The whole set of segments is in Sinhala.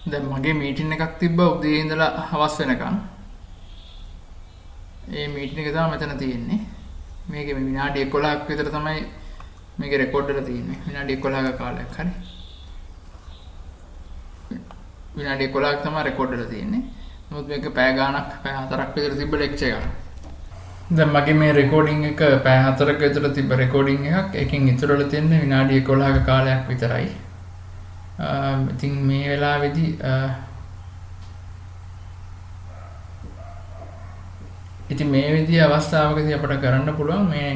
දැන් මගේ මීටින් එකක් තිබ්බා උදේ ඉඳලා හවස වෙනකන්. ඒ මීටින් එක තමයි මෙතන තියෙන්නේ. මේකේ විනාඩි 11ක් විතර තමයි මේකේ රෙකෝඩ් කරලා තියෙන්නේ. විනාඩි 11ක කාලයක් හරි. විනාඩි 11ක් තමයි රෙකෝඩ් කරලා තියෙන්නේ. නමුත් මේක පැය ගාණක් පැය 4ක් විතර තිබ්බ ලෙක්චර් එකක්. දැන් මගේ මේ රෙකෝඩින් එක පැය 4ක විතර තිබ්බ රෙකෝඩින් එකක්. ඒකෙන් ඉතුරුලා තියෙන්නේ විනාඩි 11ක කාලයක් විතරයි. ඉතින් මේ වෙලාවේදී ඉතින් මේ විදිහේ අවස්ථාවකදී අපිට කරන්න පුළුවන් මේ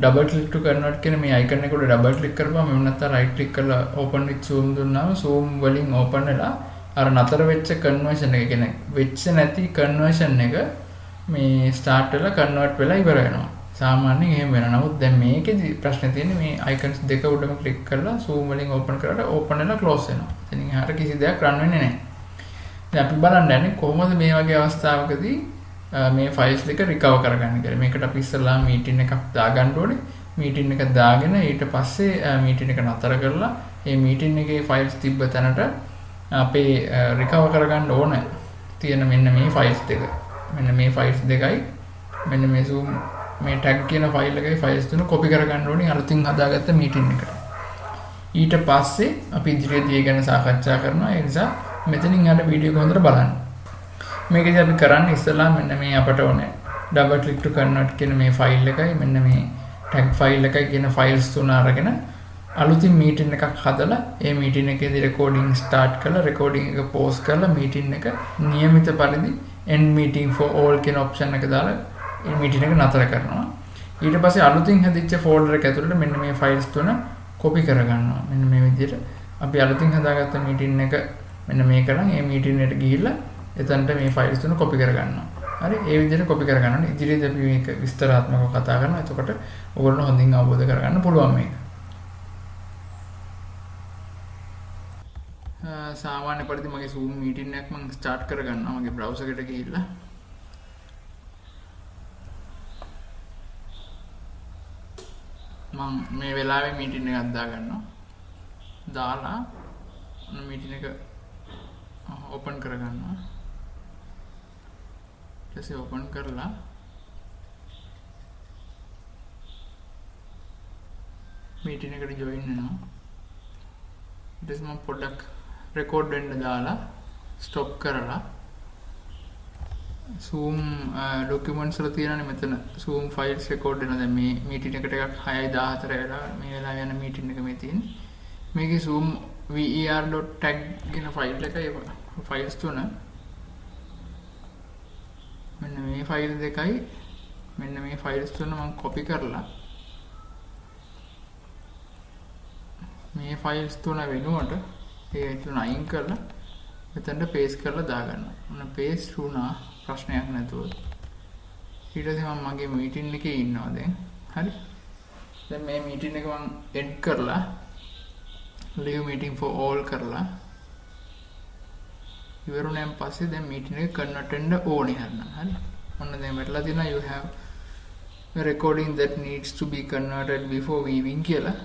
ඩබල් ක්ලික් ටු කන්වර්ට් කියන මේ අයිකන් එක උඩ ඩබල් ක්ලික් කරපුවම මෙන්න නැත්නම් රයිට් ක්ලික් කරලා ඕපන් විත් zoom දුන්නාම zoom වලින් ඕපන් වෙලා අර නතර වෙච්ච කන්වර්ෂන් එක කියන්නේ වෙච්ච නැති කන්වර්ෂන් එක මේ ස්ටාර්ට් වෙලා කන්වර්ට් වෙලා ඉවර වෙනවා. සාමාන්‍යයෙන් එහෙම වෙනවා. නමුත් දැන් මේකෙදි ප්‍රශ්නේ තියෙන්නේ මේ අයිකන්ස් දෙක උඩම ක්ලික් කරලා zoom වලින් ඕපන් කරලා ඕපන් වෙලා ක්ලෝස් වෙනවා. එතනින් එහාට කිසි දෙයක් රන් වෙන්නේ නැහැ. දැන් අපි බලන්න යන්නේ කොහොමද මේ වගේ අවස්ථාවකදී මේ ෆයිල්ස් දෙක රිකවර් කරගන්න කියලා. මේකට අපි ඉස්සෙල්ලා මීටින් එකක් දාගන්න ඕනේ. මීටින් එක දාගෙන ඊට පස්සේ මීටින් එක නතර කරලා මේ මීටින් එකේ ෆයිල්ස් තිබ්බ තැනට අපේ රිකවර් කරගන්න ඕන තියෙන මෙන්න මේ ෆයිල්ස් දෙක. මෙන්න මේ ෆයිල්ස් දෙකයි මෙන්න මේ zoom මේ tag කියන ෆයිල් එකේ ෆයිල්ස් තුන කොපි කරගන්න ඕනේ අලුතින් හදාගත්ත මීටින් එකට. ඊට පස්සේ අපි ඉදිරියේදී ගැන සාකච්ඡා කරනවා. ඒ නිසා මෙතනින් යන වීඩියෝ එක හොඳට බලන්න. මේකදී අපි කරන්නේ ඉස්සලා මෙන්න මේ අපට ඕනේ double click to convert කියන මේ ෆයිල් එකයි මෙන්න මේ tag ෆයිල් එකයි කියන ෆයිල්ස් තුන අරගෙන අලුතින් මීටින් එකක් හදලා ඒ මීටින් එකේදී රෙකෝඩින් ස්ටාර්ට් කරලා රෙකෝඩින් එක පෝස් කරලා මීටින් එක નિયમિત පරිදි end meeting for all කියන ඔප්ෂන් එක දාලා මේ මීටින් එක නතර කරනවා. ඊට පස්සේ අලුතින් හැදිච්ච ෆෝල්ඩර් එක ඇතුළට මෙන්න මේ ෆයිල්ස් තුන කොපි කරගන්නවා. මෙන්න මේ විදිහට අපි අලුතින් හදාගත්ත මීටින් එක මෙන්න මේක නම් මේ මීටින් එකට ගිහිල්ලා එතනට මේ ෆයිල්ස් තුන කොපි කරගන්නවා. හරි ඒ විදිහට කොපි කරගන්න ඕනේ. ඉදිරියේදී අපි මේක විස්තරාත්මකව කතා කරනවා. එතකොට ඔයගොල්ලෝ හොඳින් අවබෝධ කරගන්න පුළුවන් මේක. සාමාන්‍ය පරිදි මගේ Zoom මීටින් එකක් මම ස්ටාර්ට් කරගන්නවා මගේ බ්‍රවුසර් එකට ගිහිල්ලා. මම මේ වෙලාවේ මීටින් එකක් දාගන්නවා. දාලා මීටින් එක ඕපන් කරගන්නවා. ඊට පස්සේ ඕපන් කරලා මීටින් එකට ජොයින් වෙනවා. ඊට පස්සේ මම පොඩ්ඩක් රෙකෝඩ් වෙන්න දාලා ස්ටොප් කරලා zoom documents වල තියෙනනේ මෙතන zoom files record වෙනවා. දැන් මේ මීටින් එකට එකක් 6:14 වෙලා මේ වෙලාව යන මීටින් එක මේ තියෙන්නේ. මේකේ zoom ver.tag කියන ෆයිල් එකයි ෆයිල්ස් තුන මෙන්න මේ ෆයිල් දෙකයි මෙන්න මේ ෆයිල්ස් තුන මම කොපි කරලා මේ ෆයිල්ස් තුන වෙනුවට ඒ තුන අයින් කරලා මෙතනට පේස්ට් කරලා දාගන්නවා. මොන පේස්ට් වුණා ප්‍රශ්නයක් නැතුව. ඊට පස්සේ මම මගේ මීටින් එකේ ඉන්නවා දැන්. හරි. දැන් මේ මීටින් එක මම එඩ් කරලා leave meeting for all කරලා ඉවරුණාන් පස්සේ දැන් මීටින් එක කන්වර්ට් වෙන්න ඕනේ හරිනම්. හරි. ඔන්න දැන් වැටලා තියෙනවා you have a recording that needs to be converted before leaving කියලා.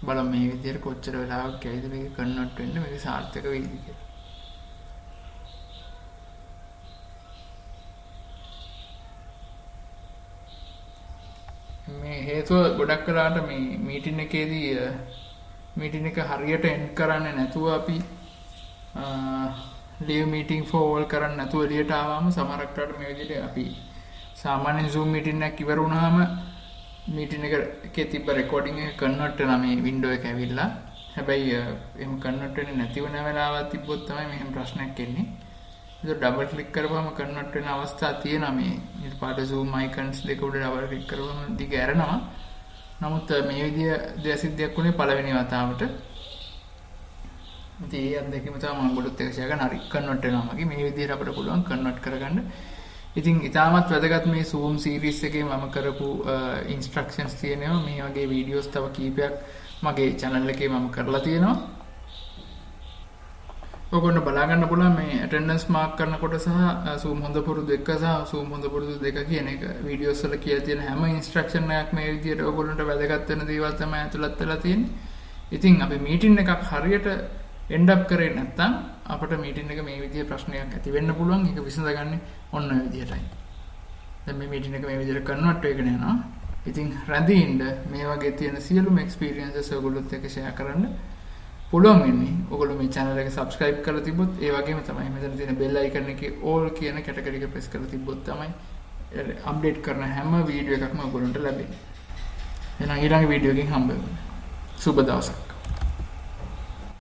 බලමු මේ විදිහට කොච්චර වෙලාවක් යයිද මේක කන්වර්ට් වෙන්න මේක සාර්ථක වෙයිද කියලා. මේ හේතුව ගොඩක් වෙලාවට මේ මීටින් එකේදී මීටින් එක හරියට එන්ඩ් කරන්නේ නැතුව අපි leave meeting for all කරන්නේ නැතුව එළියට ආවම සමහරක් වෙලාවට මේ විදිහට අපි සාමාන්‍ය Zoom meeting එකක් ඉවර වුණාම මීටින් එකේ තිබ්බ රෙකෝඩින් එක කන්වර්ට් වෙනා මේ වින්ඩෝ එක ඇවිල්ලා. හැබැයි එහෙම කන්වර්ට් වෙන්නේ නැති වෙන වෙලාවක් තිබ්බොත් තමයි මෙහෙම ප්‍රශ්නයක් එන්නේ. ඒක ඩබල් ක්ලික් කරපුවම කන්වර්ට් වෙන අවස්ථා තියෙනවා මේ ඊට පාට zoom icons දෙක උඩ ඩබල් ක්ලික් කරපුවම දිග ඇරෙනවා. නමුත් මේ විදිය දෙසිද්ධියක් වුණේ පළවෙනි වතාවට. ඉතින් ඒ අත්දැකීම තමයි මම ගොඩක් එක ෂෙයා කරන හරි කන්වර්ට් වෙනවා මගේ මේ විදියට අපිට පුළුවන් කන්වර්ට් කරගන්න. ඉතින් ඉතාමත් වැදගත් මේ zoom series එකේ මම කරපු instructions තියෙනවා. මේ වගේ videos තව කීපයක් මගේ channel එකේ මම කරලා තියෙනවා. ඔයගොල්ලෝ බලා ගන්න පුළුවන් මේ attendance mark කරනකොට සහ zoom හොඳ පුරුදු 1 සහ zoom හොඳ පුරුදු 2 කියන එක videos වල කියලා තියෙන හැම instruction එකක් මේ විදියට ඔයගොල්ලන්ට වැදගත් වෙන දේවල් තමයි ඇතුළත් වෙලා තියෙන්නේ. ඉතින් අපි meeting එකක් හරියට end up කරේ නැත්නම් අපිට මීටින් එක මේ විදිහේ ප්‍රශ්නයක් ඇති වෙන්න පුළුවන්. ඒක විසඳගන්නේ ඔන්න ඔය විදිහටයි. දැන් මේ මීටින් එක මේ විදිහට කන්වර්ට් වෙගෙන යනවා. ඉතින් රැඳී ඉන්න මේ වගේ තියෙන සියලුම එක්ස්පීරියන්සස් ඔයගොල්ලොත් එක්ක ෂෙයා කරන්න පුළුවන් වෙන්නේ. ඔයගොල්ලෝ මේ channel එක subscribe කරලා තිබ්බොත් ඒ වගේම තමයි මෙතන තියෙන bell icon එකේ all කියන කැටගරි එක press කරලා තිබ්බොත් තමයි අප්ඩේට් කරන හැම වීඩියෝ එකක්ම ඔයගොල්ලන්ට ලැබෙන්නේ. එහෙනම් ඊළඟ වීඩියෝ එකකින් හම්බ වෙමු. සුබ දවසක්.